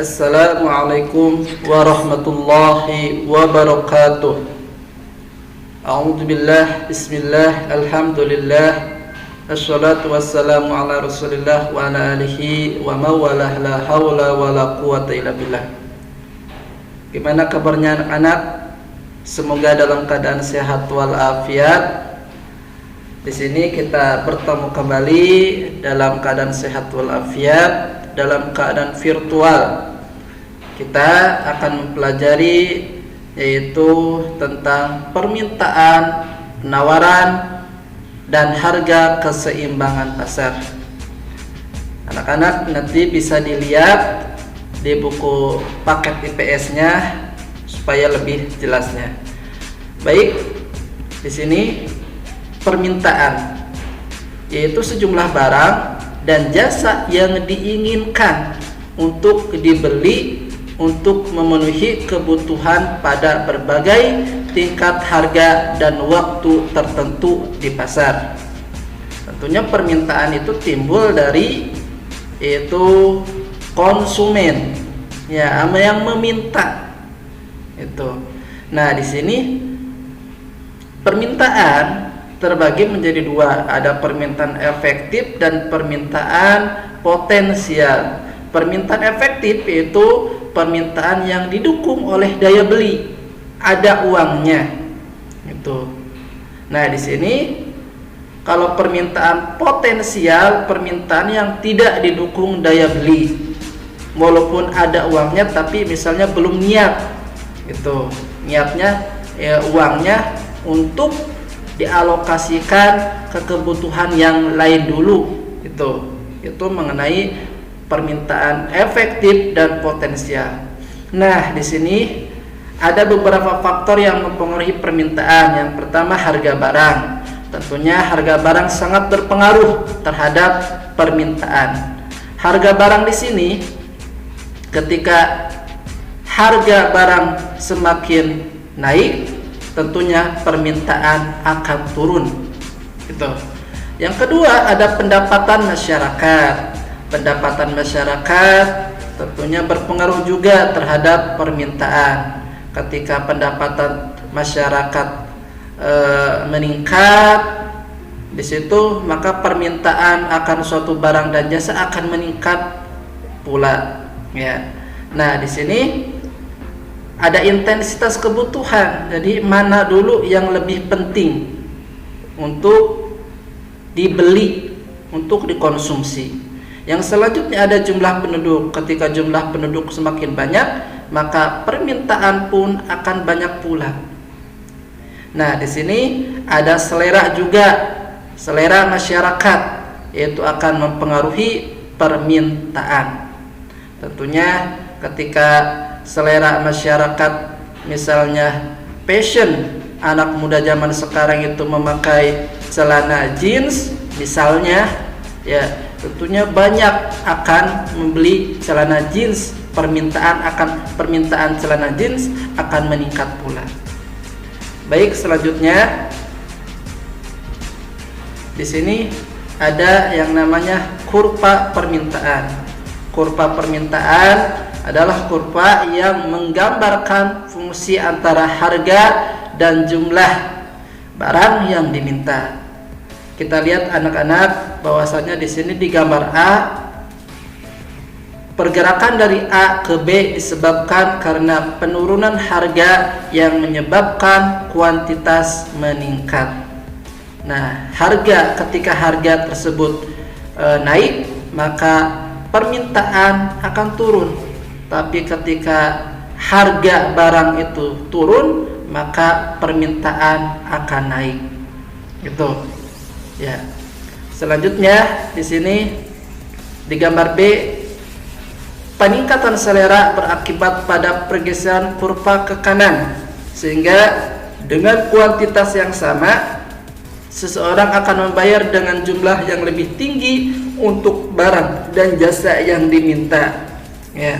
Assalamualaikum warahmatullahi wabarakatuh. A'udzubillah, bismillah, alhamdulillah, assalatu wassalamu ala rasulillah wa ala alihi wa mawalah, la hawla wa la quwata illa billah. Gimana kabarnya anak-anak? Semoga dalam keadaan sehat walafiat. Di sini kita bertemu kembali dalam keadaan sehat walafiat, dalam keadaan virtual. Kita akan mempelajari yaitu tentang permintaan, penawaran, dan harga keseimbangan pasar. Anak-anak nanti bisa dilihat di buku paket IPS-nya supaya lebih jelasnya. Baik, di sini permintaan yaitu sejumlah barang dan jasa yang diinginkan untuk dibeli untuk memenuhi kebutuhan pada berbagai tingkat harga dan waktu tertentu di pasar. Tentunya permintaan itu timbul dari yaitu konsumen, ya, yang meminta itu. Nah, di sini permintaan terbagi menjadi dua, ada permintaan efektif dan permintaan potensial. Permintaan efektif yaitu permintaan yang didukung oleh daya beli, ada uangnya. Itu. Nah, di sini kalau permintaan potensial, permintaan yang tidak didukung daya beli, walaupun ada uangnya tapi misalnya belum niat. Itu niatnya ya uangnya untuk dialokasikan ke kebutuhan yang lain dulu. Itu mengenai permintaan efektif dan potensial. Nah, di sini ada beberapa faktor yang mempengaruhi permintaan. Yang pertama, harga barang. Tentunya harga barang sangat berpengaruh terhadap permintaan. Harga barang di sini, ketika harga barang semakin naik, tentunya permintaan akan turun. Gitu. Yang kedua, ada pendapatan masyarakat. Pendapatan masyarakat tentunya berpengaruh juga terhadap permintaan. Ketika pendapatan masyarakat meningkat, di situ maka permintaan akan suatu barang dan jasa akan meningkat pula. Ya. Nah, di sini ada intensitas kebutuhan. Jadi mana dulu yang lebih penting untuk dibeli, untuk dikonsumsi. Yang selanjutnya ada jumlah penduduk. Ketika jumlah penduduk semakin banyak, maka permintaan pun akan banyak pula. Nah, di sini ada selera juga, selera masyarakat, yaitu akan mempengaruhi permintaan. Tentunya ketika selera masyarakat, misalnya fashion, anak muda zaman sekarang itu memakai celana jeans misalnya, ya tentunya banyak akan membeli celana jeans, permintaan celana jeans akan meningkat pula. Baik, selanjutnya di sini ada yang namanya kurva permintaan. Kurva permintaan adalah kurva yang menggambarkan fungsi antara harga dan jumlah barang yang diminta. Kita lihat anak-anak bahwasanya di sini di gambar A, pergerakan dari A ke B disebabkan karena penurunan harga yang menyebabkan kuantitas meningkat. Nah, ketika harga tersebut naik, maka permintaan akan turun. Tapi ketika harga barang itu turun, maka permintaan akan naik. Gitu. Ya. Selanjutnya di sini di gambar B, peningkatan selera berakibat pada pergeseran kurva ke kanan, sehingga dengan kuantitas yang sama seseorang akan membayar dengan jumlah yang lebih tinggi untuk barang dan jasa yang diminta. Ya.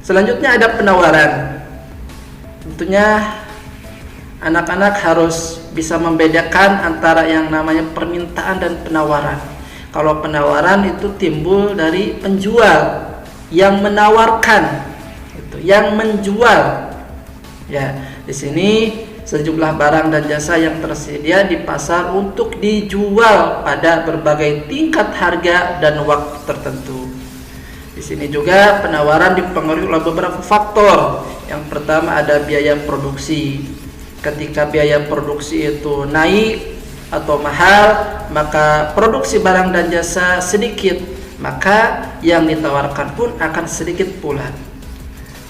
Selanjutnya ada penawaran. Tentunya anak-anak harus bisa membedakan antara yang namanya permintaan dan penawaran. Kalau penawaran itu timbul dari penjual, yang menawarkan, yang menjual. Ya, di sini sejumlah barang dan jasa yang tersedia di pasar untuk dijual pada berbagai tingkat harga dan waktu tertentu. Di sini juga penawaran dipengaruhi oleh beberapa faktor. Yang pertama ada biaya produksi. Ketika biaya produksi itu naik atau mahal, maka produksi barang dan jasa sedikit, maka yang ditawarkan pun akan sedikit pula.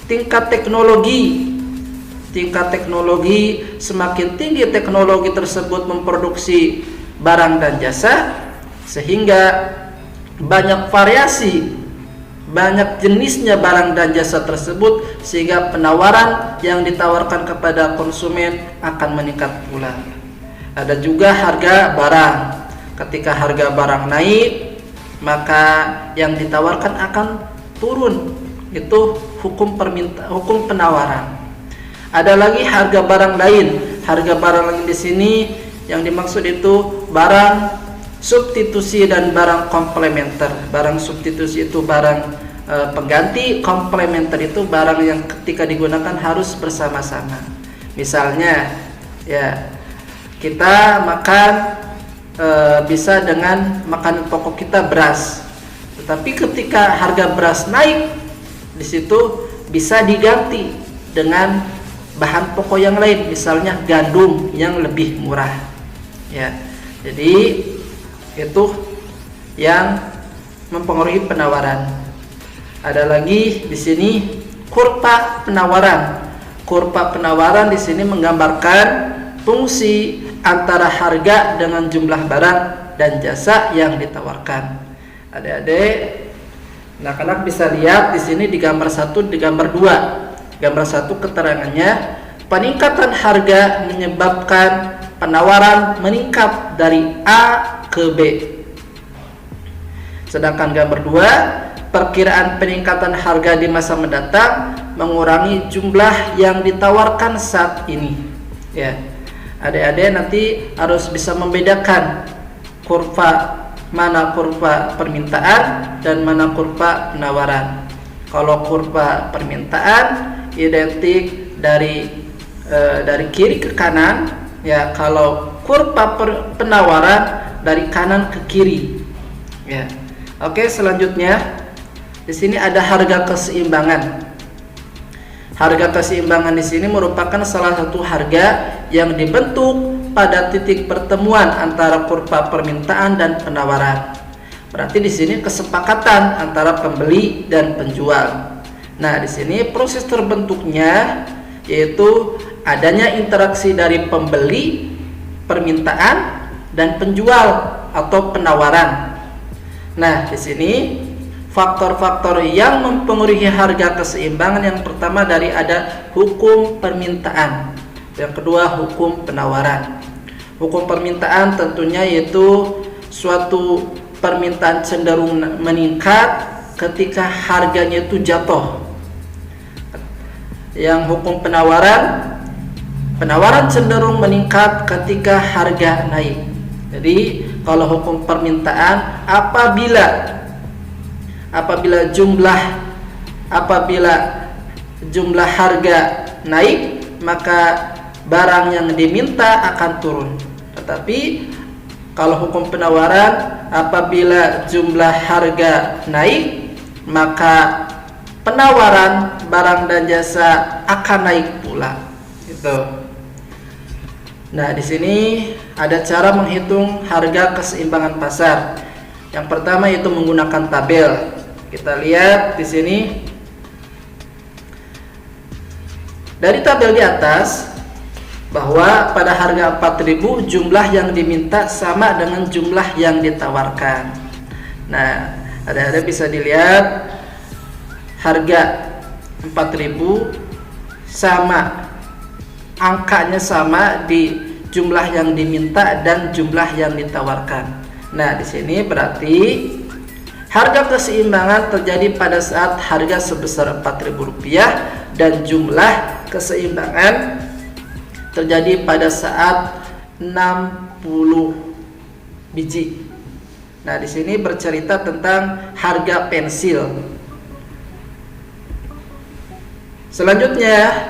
Tingkat teknologi, semakin tinggi teknologi tersebut memproduksi barang dan jasa, sehingga banyak variasi, banyak jenisnya barang dan jasa tersebut, sehingga penawaran yang ditawarkan kepada konsumen akan meningkat pula. Ada juga harga barang. Ketika harga barang naik, maka yang ditawarkan akan turun. Itu hukum penawaran. Ada lagi harga barang lain. Harga barang lain di sini yang dimaksud itu barang substitusi dan barang komplementer. Barang substitusi itu barang pengganti, komplementer itu barang yang ketika digunakan harus bersama-sama. Misalnya, ya, kita makan bisa dengan makanan pokok kita beras. Tetapi ketika harga beras naik, di situ bisa diganti dengan bahan pokok yang lain, misalnya gandum yang lebih murah. Ya, jadi itu yang mempengaruhi penawaran. Ada lagi di sini kurva penawaran. Kurva penawaran di sini menggambarkan fungsi antara harga dengan jumlah barang dan jasa yang ditawarkan. Adik-adik, anak-anak bisa lihat di sini di gambar 1, di gambar 2. Gambar 1 keterangannya, peningkatan harga menyebabkan penawaran meningkat dari A ke B. Sedangkan gambar 2, perkiraan peningkatan harga di masa mendatang mengurangi jumlah yang ditawarkan saat ini. Ya, adik-adik nanti harus bisa membedakan mana kurva permintaan dan mana kurva penawaran. Kalau kurva permintaan identik dari kiri ke kanan, ya. Kalau kurva penawaran dari kanan ke kiri, ya. Oke, selanjutnya di sini ada harga keseimbangan. Harga keseimbangan di sini merupakan salah satu harga yang dibentuk pada titik pertemuan antara kurva permintaan dan penawaran. Berarti di sini kesepakatan antara pembeli dan penjual. Nah, di sini proses terbentuknya yaitu adanya interaksi dari pembeli, permintaan, dan penjual atau penawaran. Nah, di sini faktor-faktor yang mempengaruhi harga keseimbangan, yang pertama dari ada hukum permintaan, yang kedua hukum penawaran. Hukum permintaan tentunya yaitu suatu permintaan cenderung meningkat ketika harganya itu jatuh. Yang hukum penawaran cenderung meningkat ketika harga naik. Jadi kalau hukum permintaan, apabila jumlah harga naik, maka barang yang diminta akan turun. Tetapi kalau hukum penawaran, apabila jumlah harga naik, maka penawaran barang dan jasa akan naik pula. Gitu. Nah, di sini ada cara menghitung harga keseimbangan pasar. Yang pertama yaitu menggunakan tabel. Kita lihat di sini dari tabel di atas bahwa pada harga 4.000 jumlah yang diminta sama dengan jumlah yang ditawarkan. Nah, ada bisa dilihat harga 4.000 sama, angkanya sama di jumlah yang diminta dan jumlah yang ditawarkan. Nah, di sini berarti harga keseimbangan terjadi pada saat harga sebesar Rp4.000 dan jumlah keseimbangan terjadi pada saat 60 biji. Nah, di sini bercerita tentang harga pensil. Selanjutnya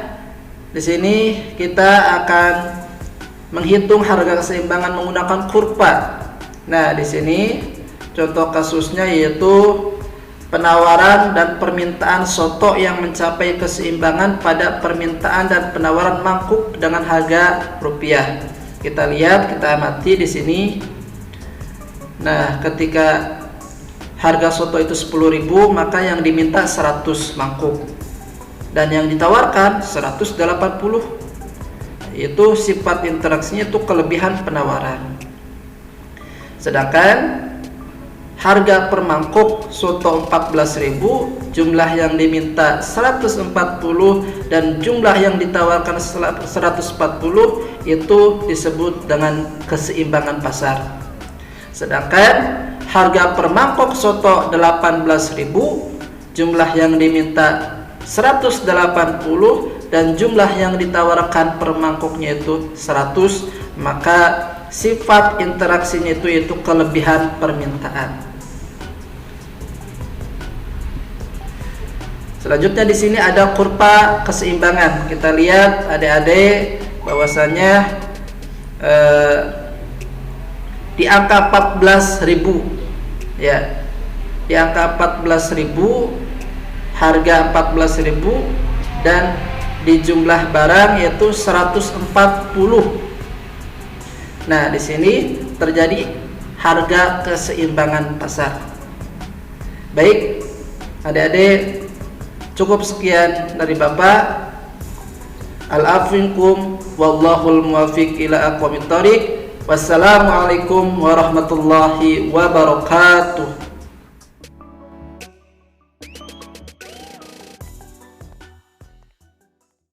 di sini kita akan menghitung harga keseimbangan menggunakan kurva. Nah, di sini contoh kasusnya yaitu penawaran dan permintaan soto yang mencapai keseimbangan pada permintaan dan penawaran mangkuk dengan harga rupiah. Kita lihat, kita amati di sini. Nah, ketika harga soto itu 10.000, maka yang diminta 100 mangkuk dan yang ditawarkan 180. Itu sifat interaksinya itu kelebihan penawaran. Sedangkan harga per mangkuk soto 14.000, jumlah yang diminta 140 dan jumlah yang ditawarkan 140, itu disebut dengan keseimbangan pasar. Sedangkan harga per mangkok soto 18.000, jumlah yang diminta 180 dan jumlah yang ditawarkan per mangkoknya itu 100, maka sifat interaksinya itu yaitu kelebihan permintaan. Selanjutnya di sini ada kurva keseimbangan. Kita lihat adik-adik bahwasanya di angka 14.000 ya. Di angka 14.000, harga 14.000 dan di jumlah barang yaitu 140. Nah, di sini terjadi harga keseimbangan pasar. Baik, adik-adik, cukup sekian dari Bapak. Al-afikum wallahul muwaffiq ila aqwamit thoriq. Wassalamualaikum warahmatullahi wabarakatuh.